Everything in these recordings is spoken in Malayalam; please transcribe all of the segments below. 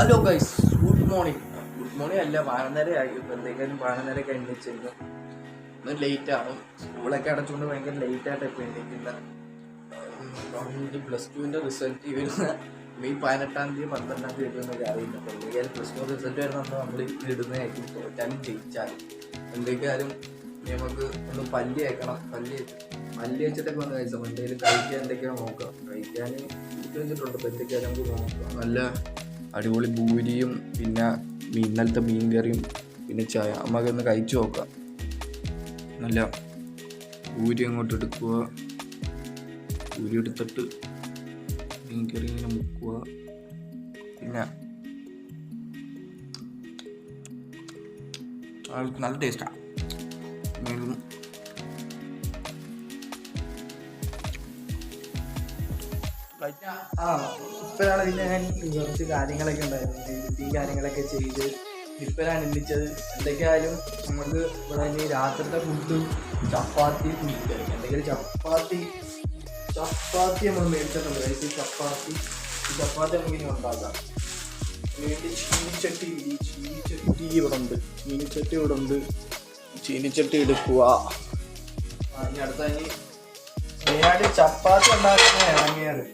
Hello guys, good morning. Good morning അല്ല, 11:30 ആയി. എന്തെങ്കിലും 11:30 എണ്ണിച്ചിരുന്നു. ഒന്ന് ലേറ്റ് ആവും. സ്കൂളൊക്കെ അടച്ചുകൊണ്ട് ഭയങ്കര ലേറ്റായിട്ട് ഇപ്പോൾ എണ്ണിക്കുന്നത്. +2 റിസൾട്ട് വരുന്ന മെയ് 18 12 വരുന്നൊക്കെ അറിയില്ല. അപ്പോൾ എന്തെങ്കിലും +2 റിസൾട്ട് വരുന്ന നമ്മൾ ഇടുന്നതായിരിക്കും. തോറ്റാലും ജയിച്ചാലും എന്തൊക്കെയാലും നമുക്ക് ഒന്ന് പല്ലി വെക്കണം. പല്ലി വെച്ചിട്ടൊക്കെ വന്ന് കഴിച്ചാൽ എന്തെങ്കിലും കഴിക്കാൻ എന്തൊക്കെയാണ് നോക്കാം. കഴിക്കാൻ വെച്ചിട്ടുണ്ട്. അപ്പോൾ എന്തൊക്കെയാണ് നമുക്ക് നോക്കാം. നല്ല അടിപൊളി പൂരിയും പിന്നെ ഇന്നലത്തെ മീൻ കറിയും പിന്നെ ചായ നമുക്കൊന്ന് കഴിച്ചു നോക്കാം. നല്ല പൂരി അങ്ങോട്ട് എടുക്കുക. പൂരി എടുത്തിട്ട് മീൻ കറി ഇങ്ങനെ മുക്കുക. പിന്നെ നല്ല ടേസ്റ്റാണ്. ഇപ്പോഴാണ് പിന്നെ ഞാൻ കുറച്ച് കാര്യങ്ങളൊക്കെ ഉണ്ടായിരുന്നു, എഡിറ്റിങ് കാര്യങ്ങളൊക്കെ ചെയ്ത് ഇപ്പോഴാണ് എണ്ണിച്ചത്. എന്തൊക്കെയായാലും നമുക്ക് ഇവിടെ ഇനി രാത്രിത്തെ ഫുഡ് ചപ്പാത്തി കഴിക്കാം. എന്തെങ്കിലും ചപ്പാത്തി നമ്മൾ മേടിച്ചിട്ടുണ്ട്. ചപ്പാത്തി നമുക്കിനി ഉണ്ടാക്കാം. വേണ്ടി ചീനിച്ചട്ടി ഇവിടെ ഉണ്ട്. ചീനിച്ചട്ടി എടുക്കുക. ഇനി അടുത്ത മെയിനായിട്ട് ചപ്പാത്തി ഉണ്ടാക്കുന്ന ഇറങ്ങിയത്.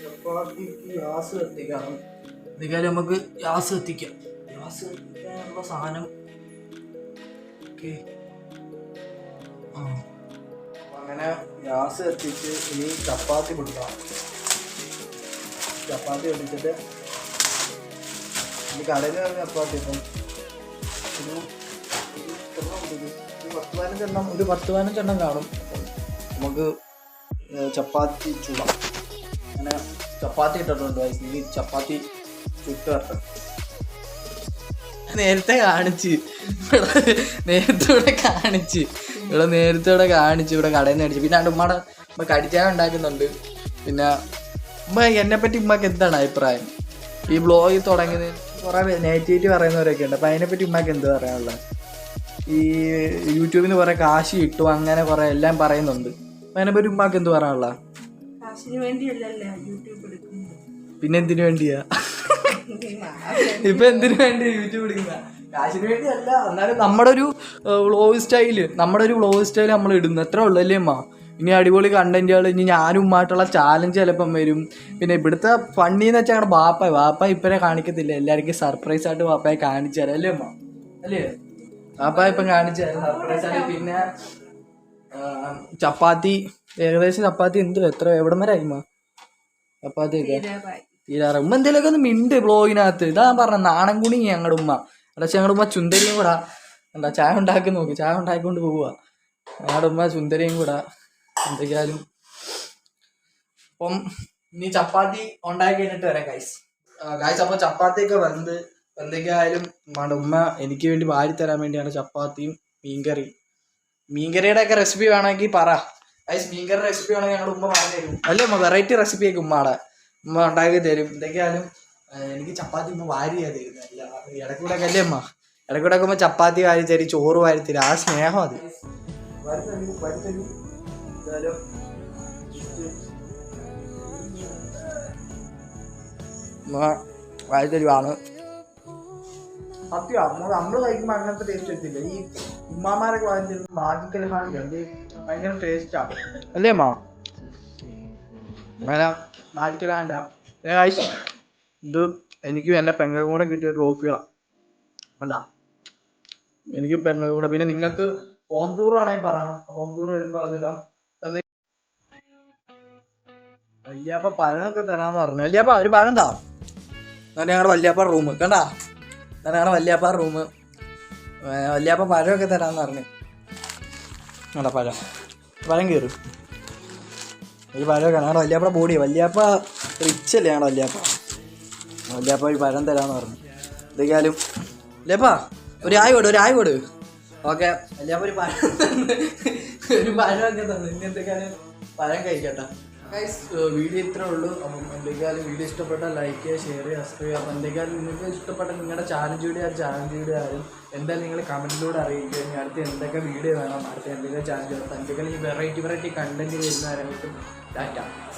ചപ്പാത്തിക്ക് ഗ്യാസ് കത്തിക്കണം. എന്തൊക്കെയാലും നമുക്ക് ഗ്യാസ് കത്തിക്കാനുള്ള സാധനം ഓക്കെ. അങ്ങനെ ഗ്യാസ് കത്തിച്ച് ഇനി ചപ്പാത്തി പൊടിക്കണം. ചപ്പാത്തി പൊടിച്ചിട്ട് ഈ കടയിൽ നിന്ന് ചപ്പാത്തി ഇപ്പം ഒരു 10-15 എണ്ണം കാണും. നമുക്ക് ചപ്പാത്തി ചൂടാം. അങ്ങനെ ചപ്പാത്തി ഇട്ടിട്ടുണ്ട്. ഇനി ചപ്പാത്തി ചുട്ട് വരണം. നേരത്തെ ഇവിടെ കാണിച്ച് ഇവിടെ കടയിൽ നിന്ന് അടിച്ചു. പിന്നെ ഉമ്മയുടെ കടിച്ചാൽ ഉണ്ടാക്കുന്നുണ്ട്. പിന്നെ എന്നെപ്പറ്റി ഉമ്മക്ക് എന്താണ് അഭിപ്രായം? ഈ ബ്ലോഗ് തുടങ്ങിയത് കുറേ നെഗറ്റിവിറ്റി പറയുന്നവരൊക്കെ ഉണ്ട്. അപ്പം അതിനെപ്പറ്റി ഉമ്മക്ക് എന്ത് പറയാനുള്ളത്? ഈ യൂട്യൂബിൽ നിന്ന് കുറേ കാശ് കിട്ടും അങ്ങനെ കുറേ എല്ലാം പറയുന്നുണ്ട്. അപ്പം അതിനെപ്പറ്റി ഉമ്മക്ക് എന്ത് പറയാനുള്ള? പിന്നെ എന്തിനു വേണ്ടിയാ ഇപ്പൊ എന്തിനു വേണ്ടി യൂട്യൂബ് എടുക്കുന്ന? കാശിന് വേണ്ടിയല്ല. എന്നാലും നമ്മുടെ ഒരു വ്ളോഗ് സ്റ്റൈല് നമ്മൾ ഇടുന്നു, എത്ര ഉള്ളല്ലേ അമ്മ? ഇനി അടിപൊളി കണ്ടന്റുകൾ ഇനി ഞാനും ഉമ്മായിട്ടുള്ള ചാലഞ്ച് ചിലപ്പം വരും. പിന്നെ ഇവിടുത്തെ ഫണ്ണിന്ന് വെച്ചാൽ ഞങ്ങളുടെ വാപ്പ ഇപ്പനെ കാണിക്കത്തില്ല. എല്ലാവർക്കും സർപ്രൈസ് ആയിട്ട് വാപ്പയെ കാണിച്ചു തരാം അല്ലേ അമ്മ? അല്ലേ വാപ്പ ഇപ്പം കാണിച്ചു തരാം സർപ്രൈസ് ആയിട്ട്. പിന്നെ ചപ്പാത്തി ഏകദേശം ചപ്പാത്തി എവിടം വരെ ആയിമ്മ? ചപ്പാത്തിയൊക്കെ തീരാറ്. ഉമ്മ എന്തെങ്കിലുമൊക്കെ ഒന്ന് മിണ്ട് ബ്ലോഗിനകത്ത്. ഇതാ പറഞ്ഞ നാണം കുണി ഞങ്ങളുടെ ഉമ്മ. ഞങ്ങളുടെ ഉമ്മ ചുന്ദരിയും കൂടാ. എന്താ ചായ ഉണ്ടാക്കിക്കൊണ്ട് പോവുക. ഞങ്ങളുടെ ഉമ്മ ചുന്ദരിയും കൂടാ. എന്തൊക്കെയാലും അപ്പം ഇനി ചപ്പാത്തി ഉണ്ടാക്കി കഴിഞ്ഞിട്ട് വരാം ഗൈസ്. അപ്പോൾ ചപ്പാത്തിയൊക്കെ വന്ന് എന്തൊക്കെയായാലും ഉമ്മ എനിക്ക് വേണ്ടി വാരി തരാൻ വേണ്ടിയാണ് ചപ്പാത്തിയും മീൻകറിയുടെ ഒക്കെ റെസിപ്പി വേണമെങ്കിൽ പറ ഗൈസ്. മീൻകറി റെസിപ്പി വേണമെങ്കിൽ ഞങ്ങളുടെ ഉമ്മ പറഞ്ഞു തരും. അല്ലേ ഉമ്മ? വെറൈറ്റി റെസിപ്പിയൊക്കെ ഉമ്മ ഉണ്ടാക്കി തരും. എന്തൊക്കെയായാലും എനിക്ക് ചപ്പാത്തി ഉമ്മ വാരി തരുന്നില്ല. ഇടക്കൂടെ ഒക്കെ അല്ലേ അമ്മ? ഇടക്കൂടെ ഒക്കെ ഉമ്മ ചപ്പാത്തി വാരി തരും, ചോറ് വാരി തരും. ആ സ്നേഹം അത് വാരി തരുവാണ് സത്യം. നമ്മള് കഴിക്കുമ്പോൾ അങ്ങനത്തെ ടേസ്റ്റ് എത്തില്ല. ഈ ഉമ്മാമാരൊക്കെ വാരി തരുന്നത് മാജിക്കൽ ഹാൻഡ് ഭയങ്കര ടേസ്റ്റാണ് അല്ലേ അമ്മ? അങ്ങനെ മാജിക്കൽ ഹാൻഡാ ഇത്. എനിക്ക് എൻ്റെ പെങ്ങളും കൂടെ കിട്ടിയ ട്രോഫികളാണ് അല്ല, എനിക്ക് പെങ്ങളും കൂടെ. പിന്നെ നിങ്ങൾക്ക് ഹോം ടൂർ ആണെങ്കിൽ പറയണം. ഹോം ടൂർ വരുമ്പോൾ പറഞ്ഞില്ല. വല്യാപ്പ പഴമൊക്കെ തരാന്ന് പറഞ്ഞു. വല്യാപ്പ ഒരു പഴം എന്താ? എന്നാലും ഞങ്ങളുടെ വല്യാപ്പ റൂം കണ്ടാ? ഞങ്ങളുടെ വല്യാപ്പ റൂം. വല്യാപ്പ പഴമൊക്കെ തരാമെന്ന് പറഞ്ഞു. ഞങ്ങളുടെ പഴം കയറും. ഒരു പഴമൊക്കെ ഞങ്ങളുടെ വല്യാപ്പയുടെ ബോഡി. വല്യാപ്പ റിച്ച് അല്ലേ ഞങ്ങളുടെ വല്യാപ്പ ഒരു പഴം തരാമെന്ന് പറഞ്ഞു. എന്തൊക്കെയാലും വല്യാപ്പ ഒരു ആയി കൊടു. ഓക്കെ വല്യാപ്പ ഒരു പഴമൊക്കെ തന്നു. ഇനി എന്തൊക്കെയാലും പഴം കഴിക്കട്ടെ. വീഡിയോ ഇത്രേ ഉള്ളൂ. അപ്പം എന്തൊക്കെയാലും വീഡിയോ ഇഷ്ടപ്പെട്ടാൽ ലൈക്ക് ചെയ്യുക, ഷെയർ ചെയ്യുക, സബ്സ്ക്രൈബ് ചെയ്യുക. അപ്പം എന്തൊക്കെയാലും നിങ്ങൾക്ക് ഇഷ്ടപ്പെട്ട നിങ്ങളുടെ ചാലഞ്ച് വീഡിയോ ആരും എന്തായാലും നിങ്ങൾ കമൻറ്റിലൂടെ അറിയിക്കുക. ഇനി അടുത്ത് എന്തൊക്കെ വീഡിയോ വേണം, അടുത്ത് എന്തൊക്കെ ചാലഞ്ച് വേണം, എന്തൊക്കെയാലും ഈ വെറൈറ്റി കണ്ടന്റ് വരുന്നവരായിട്ടും ഡാറ്റ.